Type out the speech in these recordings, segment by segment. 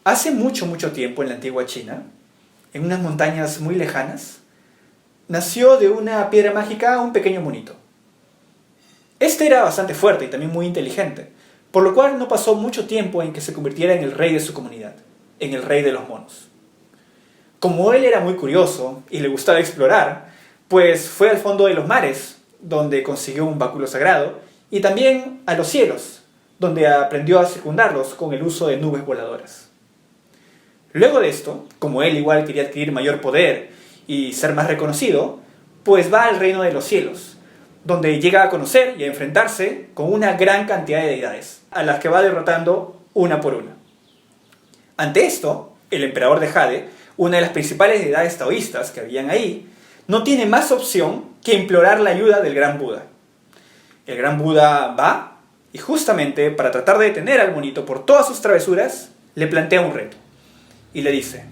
Hace mucho, mucho tiempo en la antigua China, en unas montañas muy lejanas, nació de una piedra mágica un pequeño monito. Este era bastante fuerte y también muy inteligente, por lo cual no pasó mucho tiempo en que se convirtiera en el rey de su comunidad, en el rey de los monos. Como él era muy curioso y le gustaba explorar, pues fue al fondo de los mares, donde consiguió un báculo sagrado, y también a los cielos, donde aprendió a circundarlos con el uso de nubes voladoras. Luego de esto, como él igual quería adquirir mayor poder y ser más reconocido, pues va al reino de los cielos, donde llega a conocer y a enfrentarse con una gran cantidad de deidades, a las que va derrotando una por una. Ante esto, el emperador de Jade, una de las principales deidades taoístas que habían ahí, no tiene más opción que implorar la ayuda del gran Buda. El gran Buda va y justamente para tratar de detener al monito por todas sus travesuras, le plantea un reto. Y le dice: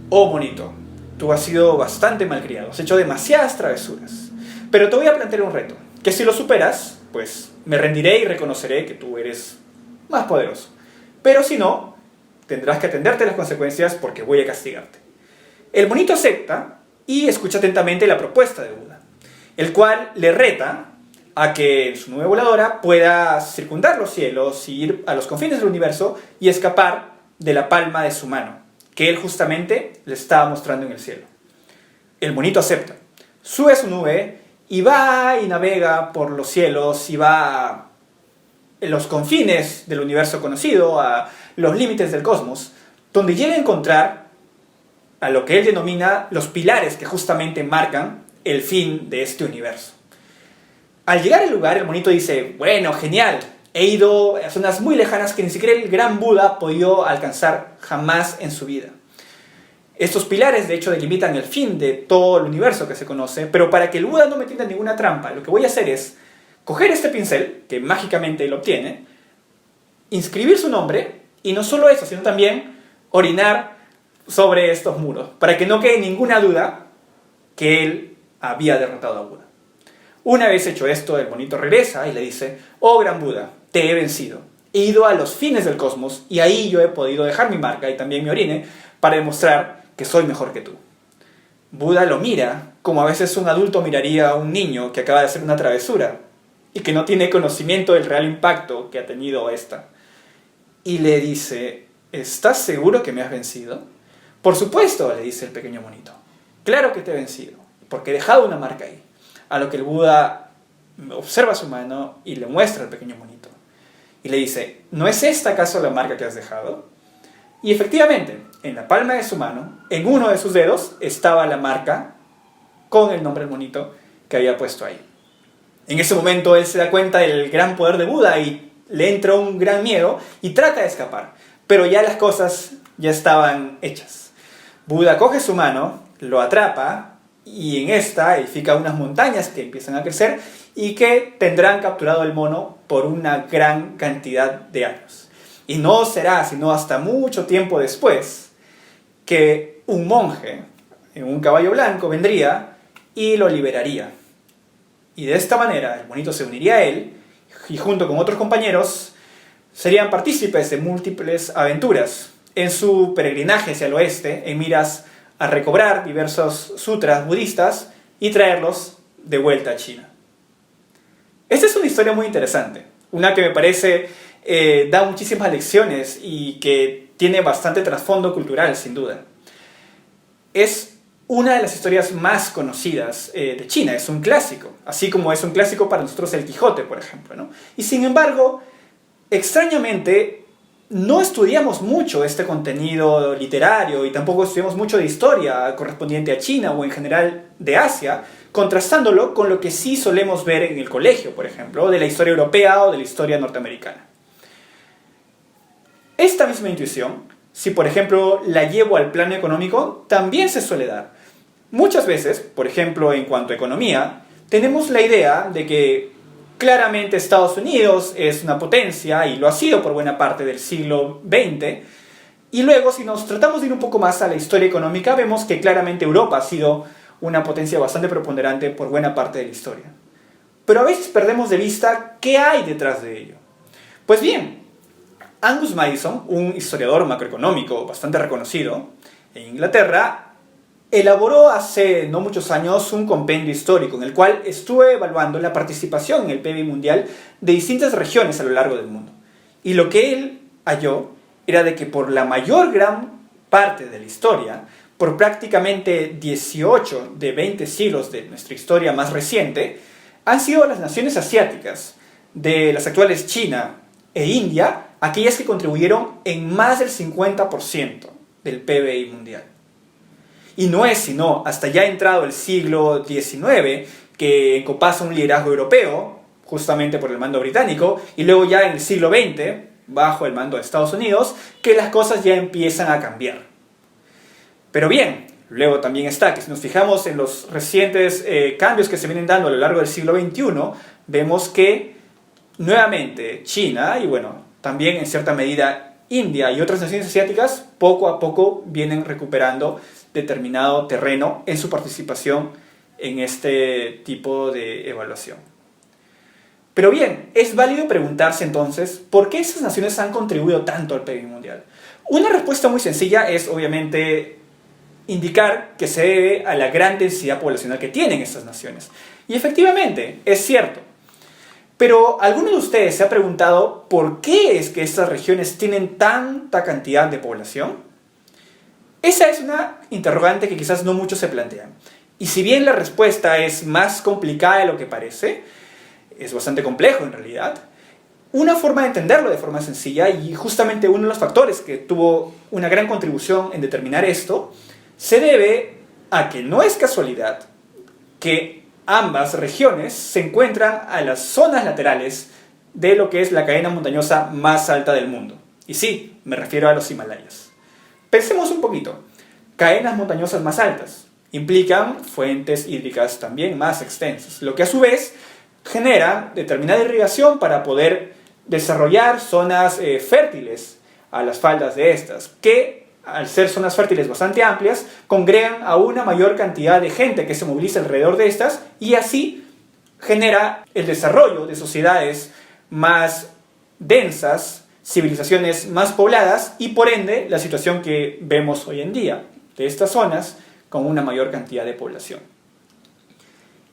"Oh monito, tú has sido bastante malcriado, has hecho demasiadas travesuras, pero te voy a plantear un reto, que si lo superas, pues me rendiré y reconoceré que tú eres más poderoso. Pero si no, tendrás que atenderte a las consecuencias porque voy a castigarte". El monito acepta y escucha atentamente la propuesta de Buda, el cual le reta a que en su nube voladora pueda circundar los cielos y ir a los confines del universo y escapar de la palma de su mano, que él justamente le estaba mostrando en el cielo. El monito acepta, sube a su nube y va y navega por los cielos y va en los confines del universo conocido, a los límites del cosmos, donde llega a encontrar a lo que él denomina los pilares que justamente marcan el fin de este universo. Al llegar al lugar, el monito dice: "Bueno, genial, he ido a zonas muy lejanas que ni siquiera el gran Buda ha podido alcanzar jamás en su vida. Estos pilares, de hecho, delimitan el fin de todo el universo que se conoce, pero para que el Buda no me tienda ninguna trampa, lo que voy a hacer es coger este pincel, que mágicamente él obtiene, inscribir su nombre, y no solo eso, sino también orinar sobre estos muros, para que no quede ninguna duda que él había derrotado a Buda". Una vez hecho esto, el monito regresa y le dice: "Oh gran Buda, te he vencido. He ido a los fines del cosmos y ahí yo he podido dejar mi marca y también mi orine para demostrar que soy mejor que tú". Buda lo mira como a veces un adulto miraría a un niño que acaba de hacer una travesura y que no tiene conocimiento del real impacto que ha tenido esta. Y le dice: "¿Estás seguro que me has vencido?". "Por supuesto", le dice el pequeño monito. "Claro que te he vencido, porque he dejado una marca ahí". A lo que el Buda observa su mano y le muestra al pequeño monito. Y le dice: "¿No es esta acaso la marca que has dejado?". Y efectivamente, en la palma de su mano, en uno de sus dedos, estaba la marca con el nombre del monito que había puesto ahí. En ese momento él se da cuenta del gran poder de Buda y le entra un gran miedo y trata de escapar. Pero ya las cosas ya estaban hechas. Buda coge su mano, lo atrapa y en esta edifica unas montañas que empiezan a crecer y que tendrán capturado el mono por una gran cantidad de años. Y no será sino hasta mucho tiempo después que un monje en un caballo blanco vendría y lo liberaría. Y de esta manera el monito se uniría a él y junto con otros compañeros serían partícipes de múltiples aventuras en su peregrinaje hacia el oeste en miras a recobrar diversos sutras budistas y traerlos de vuelta a China. Esta es una historia muy interesante, una que me parece da muchísimas lecciones y que tiene bastante trasfondo cultural, sin duda. Es una de las historias más conocidas de China, es un clásico, así como es un clásico para nosotros el Quijote, por ejemplo, ¿no? Y sin embargo, extrañamente, no estudiamos mucho este contenido literario y tampoco estudiamos mucho de historia correspondiente a China o en general de Asia, contrastándolo con lo que sí solemos ver en el colegio, por ejemplo, de la historia europea o de la historia norteamericana. Esta misma intuición, si por ejemplo la llevo al plano económico, también se suele dar. Muchas veces, por ejemplo en cuanto a economía, tenemos la idea de que claramente Estados Unidos es una potencia y lo ha sido por buena parte del siglo XX. Y luego, si nos tratamos de ir un poco más a la historia económica, vemos que claramente Europa ha sido una potencia bastante preponderante por buena parte de la historia. Pero a veces perdemos de vista qué hay detrás de ello. Pues bien, Angus Maddison, un historiador macroeconómico bastante reconocido en Inglaterra, elaboró hace no muchos años un compendio histórico en el cual estuvo evaluando la participación en el PIB mundial de distintas regiones a lo largo del mundo. Y lo que él halló era de que por la mayor gran parte de la historia, por prácticamente 18 de 20 siglos de nuestra historia más reciente, han sido las naciones asiáticas, de las actuales China e India, aquellas que contribuyeron en más del 50% del PBI mundial. Y no es sino hasta ya entrado el siglo XIX que encopasa un liderazgo europeo, justamente por el mando británico, y luego ya en el siglo XX, bajo el mando de Estados Unidos, que las cosas ya empiezan a cambiar. Pero bien, luego también está que si nos fijamos en los recientes cambios que se vienen dando a lo largo del siglo XXI, vemos que nuevamente China y bueno, también en cierta medida India y otras naciones asiáticas poco a poco vienen recuperando determinado terreno en su participación en este tipo de evaluación. Pero bien, es válido preguntarse entonces ¿por qué esas naciones han contribuido tanto al PIB mundial? Una respuesta muy sencilla es obviamente indicar que se debe a la gran densidad poblacional que tienen estas naciones. Y efectivamente, es cierto. Pero ¿alguno de ustedes se ha preguntado por qué es que estas regiones tienen tanta cantidad de población? Esa es una interrogante que quizás no muchos se plantean. Y si bien la respuesta es más complicada de lo que parece, es bastante complejo en realidad, una forma de entenderlo de forma sencilla, y justamente uno de los factores que tuvo una gran contribución en determinar esto, se debe a que no es casualidad que ambas regiones se encuentran a las zonas laterales de lo que es la cadena montañosa más alta del mundo. Y sí, me refiero a los Himalayas. Pensemos un poquito. Cadenas montañosas más altas implican fuentes hídricas también más extensas, lo que a su vez genera determinada irrigación para poder desarrollar zonas fértiles a las faldas de estas, que al ser zonas fértiles bastante amplias, congregan a una mayor cantidad de gente que se moviliza alrededor de estas y así genera el desarrollo de sociedades más densas, civilizaciones más pobladas y por ende la situación que vemos hoy en día de estas zonas con una mayor cantidad de población.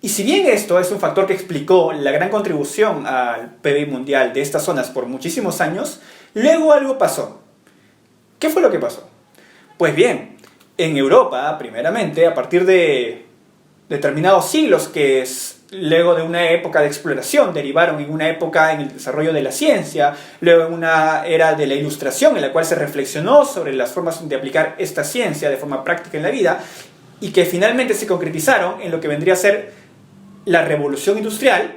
Y si bien esto es un factor que explicó la gran contribución al PIB mundial de estas zonas por muchísimos años, luego algo pasó. ¿Qué fue lo que pasó? Pues bien, en Europa, primeramente, a partir de determinados siglos que luego de una época de exploración derivaron en una época en el desarrollo de la ciencia, luego en una era de la ilustración en la cual se reflexionó sobre las formas de aplicar esta ciencia de forma práctica en la vida y que finalmente se concretizaron en lo que vendría a ser la revolución industrial,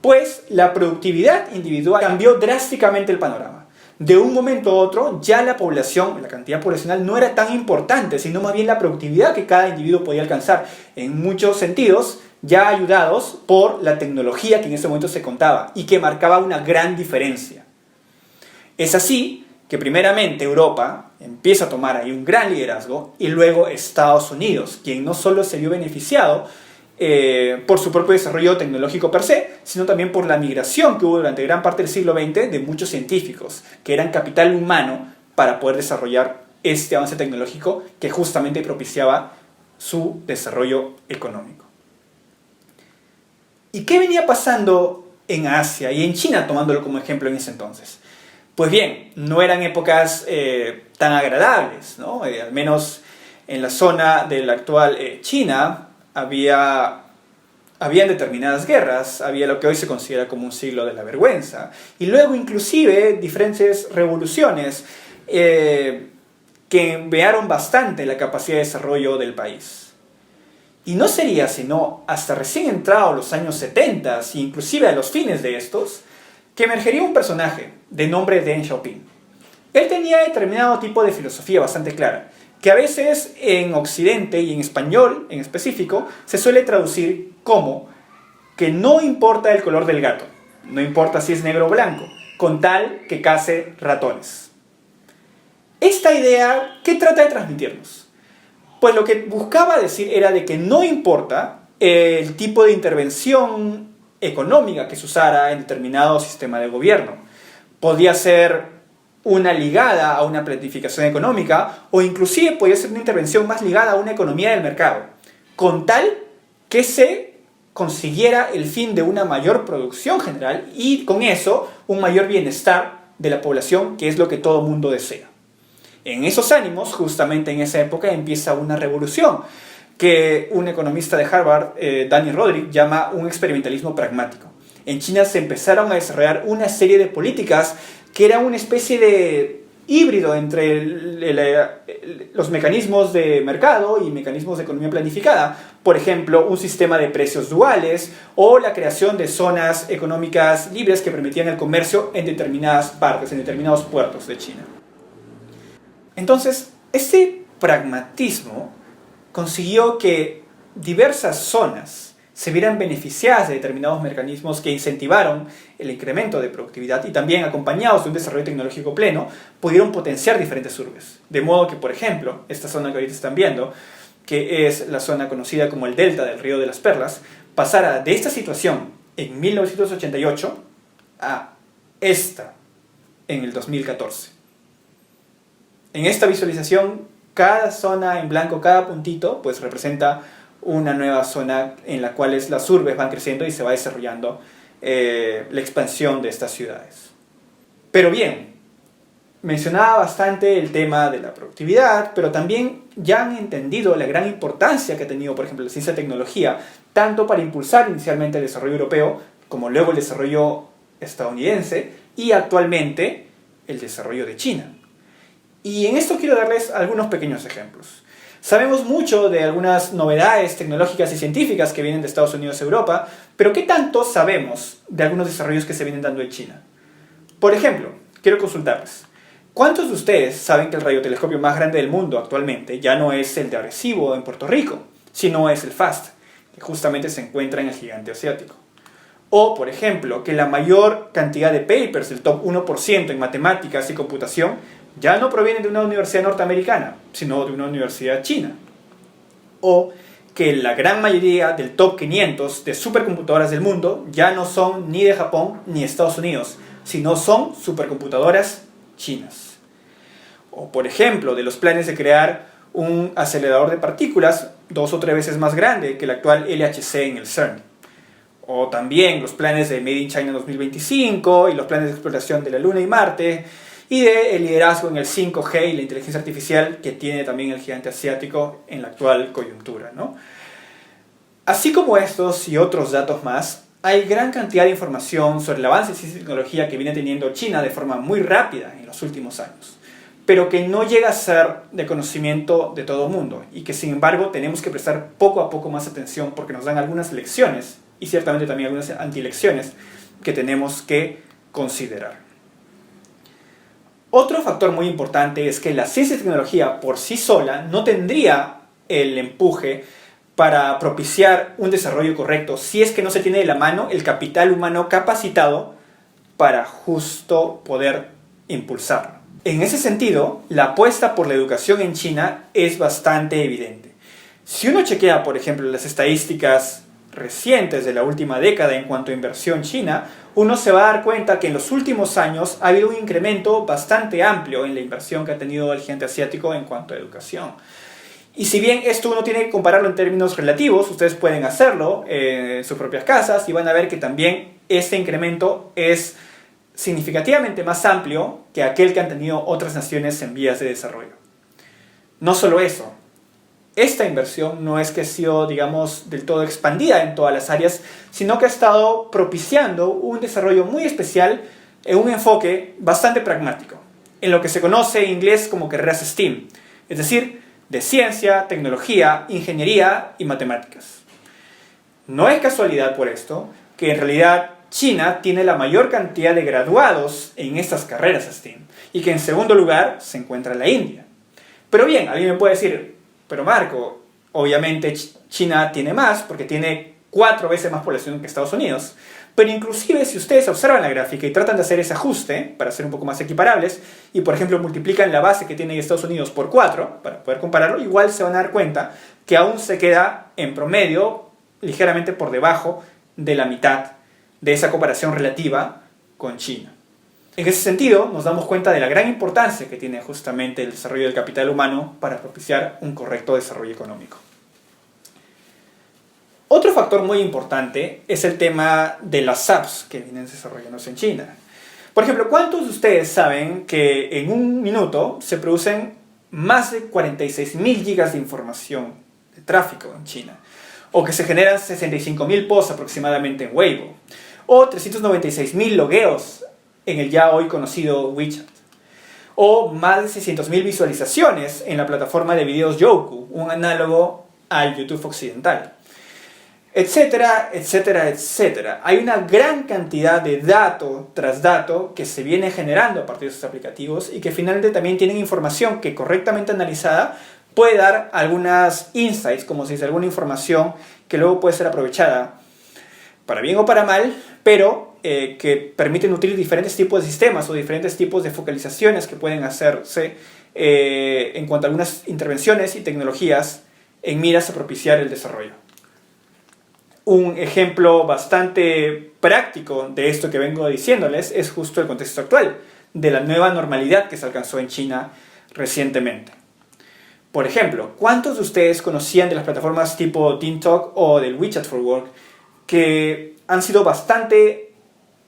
pues la productividad individual cambió drásticamente el panorama. De un momento a otro, ya la población, la cantidad poblacional no era tan importante, sino más bien la productividad que cada individuo podía alcanzar, en muchos sentidos, ya ayudados por la tecnología que en ese momento se contaba y que marcaba una gran diferencia. Es así que primeramente Europa empieza a tomar ahí un gran liderazgo y luego Estados Unidos, quien no solo se vio beneficiado por su propio desarrollo tecnológico per se, sino también por la migración que hubo durante gran parte del siglo XX de muchos científicos, que eran capital humano para poder desarrollar este avance tecnológico que justamente propiciaba su desarrollo económico. ¿Y qué venía pasando en Asia y en China, tomándolo como ejemplo en ese entonces? Pues bien, no eran épocas tan agradables, ¿no? Al menos en la zona de la actual China, habían determinadas guerras, había lo que hoy se considera como un siglo de la vergüenza, y luego inclusive diferentes revoluciones que empeoraron bastante la capacidad de desarrollo del país. Y no sería sino hasta recién entrados los años 70, e inclusive a los fines de estos, que emergería un personaje de nombre Deng Xiaoping. Él tenía determinado tipo de filosofía bastante clara, que a veces en Occidente y en español en específico se suele traducir como que no importa el color del gato, no importa si es negro o blanco, con tal que case ratones. Esta idea, ¿qué trata de transmitirnos? Pues lo que buscaba decir era de que no importa el tipo de intervención económica que se usara en determinado sistema de gobierno. Podía ser una ligada a una planificación económica, o inclusive podría ser una intervención más ligada a una economía del mercado, con tal que se consiguiera el fin de una mayor producción general y con eso un mayor bienestar de la población, que es lo que todo mundo desea. En esos ánimos, justamente en esa época, empieza una revolución que un economista de Harvard, Danny Roderick, llama un experimentalismo pragmático. En China se empezaron a desarrollar una serie de políticas que eran una especie de híbrido entre los mecanismos de mercado y mecanismos de economía planificada. Por ejemplo, un sistema de precios duales o la creación de zonas económicas libres que permitían el comercio en determinadas partes, en determinados puertos de China. Entonces, ese pragmatismo consiguió que diversas zonas se vieran beneficiadas de determinados mecanismos que incentivaron el incremento de productividad y también, acompañados de un desarrollo tecnológico pleno, pudieron potenciar diferentes urbes. De modo que, por ejemplo, esta zona que ahorita están viendo, que es la zona conocida como el delta del Río de las Perlas, pasara de esta situación en 1988 a esta en el 2014. En esta visualización, cada zona en blanco, cada puntito, pues representa una nueva zona en la cual las urbes van creciendo y se va desarrollando la expansión de estas ciudades. Pero bien, mencionaba bastante el tema de la productividad, pero también ya han entendido la gran importancia que ha tenido, por ejemplo, la ciencia y tecnología, tanto para impulsar inicialmente el desarrollo europeo, como luego el desarrollo estadounidense, y actualmente el desarrollo de China. Y en esto quiero darles algunos pequeños ejemplos. Sabemos mucho de algunas novedades tecnológicas y científicas que vienen de Estados Unidos y Europa, pero ¿qué tanto sabemos de algunos desarrollos que se vienen dando en China? Por ejemplo, quiero consultarles. ¿Cuántos de ustedes saben que el radiotelescopio más grande del mundo actualmente ya no es el de Arecibo en Puerto Rico, sino es el FAST, que justamente se encuentra en el gigante asiático? O, por ejemplo, que la mayor cantidad de papers, el top 1% en matemáticas y computación, ya no provienen de una universidad norteamericana, sino de una universidad china. O que la gran mayoría del top 500 de supercomputadoras del mundo ya no son ni de Japón ni Estados Unidos, sino son supercomputadoras chinas. O, por ejemplo, de los planes de crear un acelerador de partículas 2 o 3 veces más grande que el actual LHC en el CERN. O también los planes de Made in China 2025 y los planes de exploración de la Luna y Marte, y del liderazgo en el 5G y la inteligencia artificial que tiene también el gigante asiático en la actual coyuntura, ¿no? Así como estos y otros datos más, hay gran cantidad de información sobre el avance de ciencia y tecnología que viene teniendo China de forma muy rápida en los últimos años, pero que no llega a ser de conocimiento de todo el mundo y que sin embargo tenemos que prestar poco a poco más atención porque nos dan algunas lecciones y ciertamente también algunas antilecciones que tenemos que considerar. Otro factor muy importante es que la ciencia y tecnología por sí sola no tendría el empuje para propiciar un desarrollo correcto si es que no se tiene de la mano el capital humano capacitado para justo poder impulsarlo. En ese sentido, la apuesta por la educación en China es bastante evidente. Si uno chequea, por ejemplo, las estadísticas recientes de la última década en cuanto a inversión china, uno se va a dar cuenta que en los últimos años ha habido un incremento bastante amplio en la inversión que ha tenido el gigante asiático en cuanto a educación. Y si bien esto uno tiene que compararlo en términos relativos, ustedes pueden hacerlo en sus propias casas y van a ver que también este incremento es significativamente más amplio que aquel que han tenido otras naciones en vías de desarrollo. No solo eso, esta inversión no es que ha sido, digamos, del todo expandida en todas las áreas, sino que ha estado propiciando un desarrollo muy especial en un enfoque bastante pragmático, en lo que se conoce en inglés como carreras STEAM, es decir, de ciencia, tecnología, ingeniería y matemáticas. No es casualidad por esto que en realidad China tiene la mayor cantidad de graduados en estas carreras STEAM y que en segundo lugar se encuentra la India. Pero bien, alguien me puede decir, pero Marco, obviamente China tiene más porque tiene 4 veces más población que Estados Unidos, pero inclusive si ustedes observan la gráfica y tratan de hacer ese ajuste para ser un poco más equiparables y por ejemplo multiplican la base que tiene Estados Unidos por 4 para poder compararlo, igual se van a dar cuenta que aún se queda en promedio ligeramente por debajo de la mitad de esa comparación relativa con China. En ese sentido, nos damos cuenta de la gran importancia que tiene justamente el desarrollo del capital humano para propiciar un correcto desarrollo económico. Otro factor muy importante es el tema de las apps que vienen desarrollándose en China. Por ejemplo, ¿cuántos de ustedes saben que en un minuto se producen más de 46.000 gigas de información de tráfico en China? O que se generan 65.000 posts aproximadamente en Weibo, o 396.000 logueos en el ya hoy conocido WeChat, o más de 600.000 visualizaciones en la plataforma de videos Youku, un análogo al YouTube occidental, etcétera, etcétera, etcétera. Hay una gran cantidad de dato tras dato que se viene generando a partir de estos aplicativos y que finalmente también tienen información que correctamente analizada puede dar algunas insights, como se dice, alguna información que luego puede ser aprovechada para bien o para mal, pero que permiten nutrir diferentes tipos de sistemas o diferentes tipos de focalizaciones que pueden hacerse en cuanto a algunas intervenciones y tecnologías en miras a propiciar el desarrollo. Un ejemplo bastante práctico de esto que vengo diciéndoles es justo el contexto actual, de la nueva normalidad que se alcanzó en China recientemente. Por ejemplo, ¿cuántos de ustedes conocían de las plataformas tipo TikTok o del WeChat for Work que han sido bastante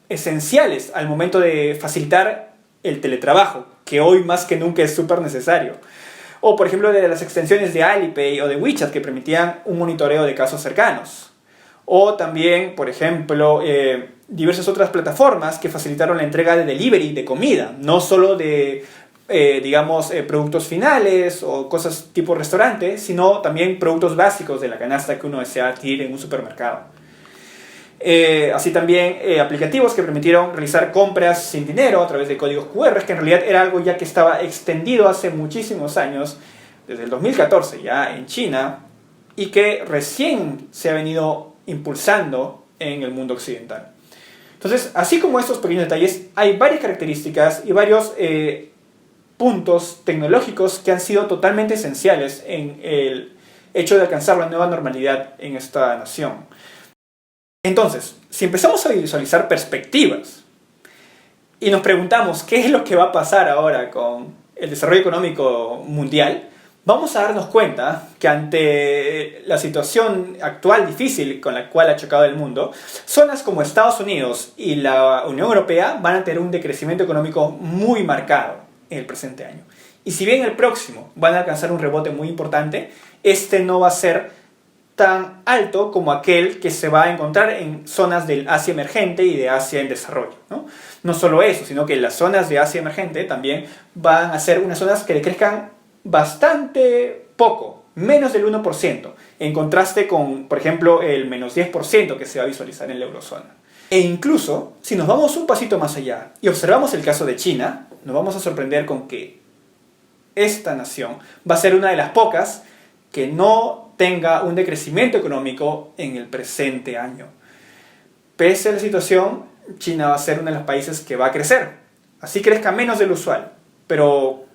esenciales al momento de facilitar el teletrabajo, que hoy más que nunca es súper necesario? O por ejemplo de las extensiones de Alipay o de WeChat que permitían un monitoreo de casos cercanos. O también, por ejemplo, diversas otras plataformas que facilitaron la entrega de delivery de comida, no solo de productos finales o cosas tipo restaurante, sino también productos básicos de la canasta que uno desea adquirir en un supermercado. Así también aplicativos que permitieron realizar compras sin dinero a través de códigos QR, que en realidad era algo ya que estaba extendido hace muchísimos años, desde el 2014 ya en China, y que recién se ha venido impulsando en el mundo occidental. Entonces, así como estos pequeños detalles, hay varias características y varios puntos tecnológicos que han sido totalmente esenciales en el hecho de alcanzar la nueva normalidad en esta nación. Entonces, si empezamos a visualizar perspectivas y nos preguntamos qué es lo que va a pasar ahora con el desarrollo económico mundial, vamos a darnos cuenta que ante la situación actual difícil con la cual ha chocado el mundo, zonas como Estados Unidos y la Unión Europea van a tener un decrecimiento económico muy marcado en el presente año. Y si bien el próximo van a alcanzar un rebote muy importante, este no va a ser tan alto como aquel que se va a encontrar en zonas del Asia emergente y de Asia en desarrollo, ¿no? No solo eso, sino que las zonas de Asia emergente también van a ser unas zonas que decrezcan bastante poco, menos del 1%, en contraste con, por ejemplo, el menos 10% que se va a visualizar en la eurozona. E incluso, si nos vamos un pasito más allá y observamos el caso de China, nos vamos a sorprender con que esta nación va a ser una de las pocas que no tenga un decrecimiento económico en el presente año. Pese a la situación, China va a ser uno de los países que va a crecer. Así crezca menos de lo usual, pero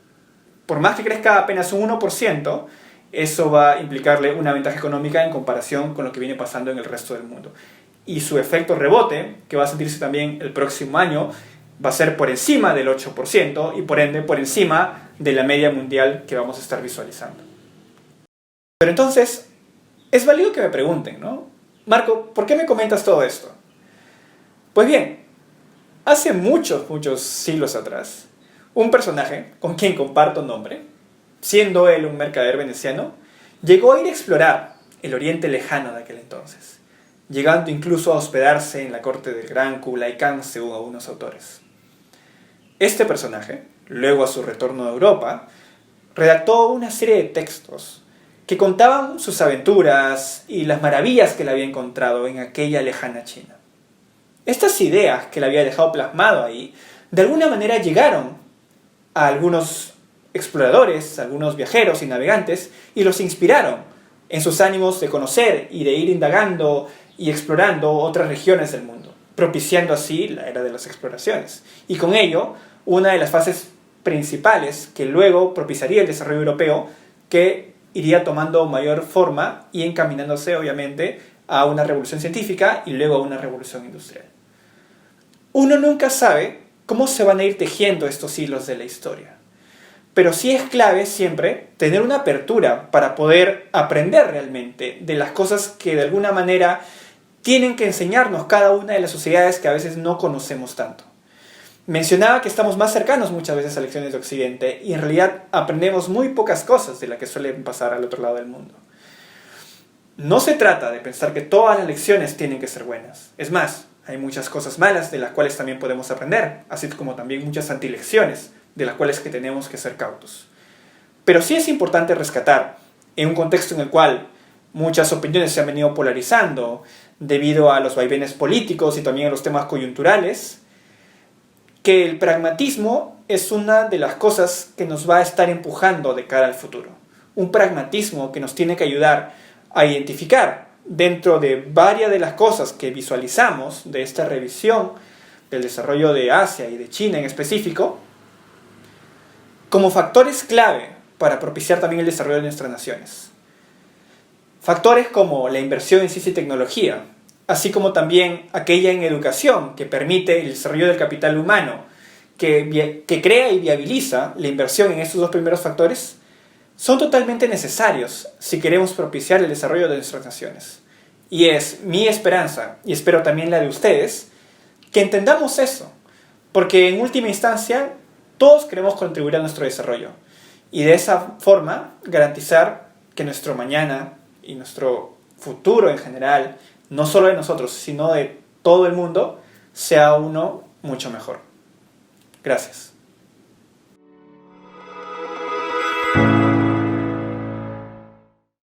por más que crezca apenas un 1%, eso va a implicarle una ventaja económica en comparación con lo que viene pasando en el resto del mundo. Y su efecto rebote, que va a sentirse también el próximo año, va a ser por encima del 8% y por ende por encima de la media mundial que vamos a estar visualizando. Pero entonces, es válido que me pregunten, ¿no? Marco, ¿por qué me comentas todo esto? Pues bien, hace muchos siglos atrás, un personaje con quien comparto nombre, siendo él un mercader veneciano, llegó a ir a explorar el Oriente Lejano de aquel entonces, llegando incluso a hospedarse en la corte del gran Kublai Khan, según algunos autores. Este personaje, luego a su retorno a Europa, redactó una serie de textos que contaban sus aventuras y las maravillas que le había encontrado en aquella lejana China. Estas ideas que le había dejado plasmado ahí, de alguna manera llegaron a algunos exploradores, a algunos viajeros y navegantes, y los inspiraron en sus ánimos de conocer y de ir indagando y explorando otras regiones del mundo, propiciando así la era de las exploraciones. Y con ello, una de las fases principales que luego propiciaría el desarrollo europeo, que iría tomando mayor forma y encaminándose, obviamente, a una revolución científica y luego a una revolución industrial. Uno nunca sabe cómo se van a ir tejiendo estos hilos de la historia. Pero sí es clave siempre tener una apertura para poder aprender realmente de las cosas que de alguna manera tienen que enseñarnos cada una de las sociedades que a veces no conocemos tanto. Mencionaba que estamos más cercanos muchas veces a lecciones de Occidente y en realidad aprendemos muy pocas cosas de las que suelen pasar al otro lado del mundo. No se trata de pensar que todas las lecciones tienen que ser buenas. Es más, hay muchas cosas malas de las cuales también podemos aprender, así como también muchas antilecciones de las cuales que tenemos que ser cautos. Pero sí es importante rescatar, en un contexto en el cual muchas opiniones se han venido polarizando debido a los vaivenes políticos y también a los temas coyunturales, que el pragmatismo es una de las cosas que nos va a estar empujando de cara al futuro. Un pragmatismo que nos tiene que ayudar a identificar dentro de varias de las cosas que visualizamos de esta revisión del desarrollo de Asia y de China en específico, como factores clave para propiciar también el desarrollo de nuestras naciones. Factores como la inversión en ciencia y tecnología, así como también aquella en educación que permite el desarrollo del capital humano, que crea y viabiliza la inversión en estos dos primeros factores, son totalmente necesarios si queremos propiciar el desarrollo de nuestras naciones. Y es mi esperanza, y espero también la de ustedes, que entendamos eso, porque en última instancia todos queremos contribuir a nuestro desarrollo, y de esa forma garantizar que nuestro mañana y nuestro futuro en general, no solo de nosotros, sino de todo el mundo, sea uno mucho mejor. Gracias.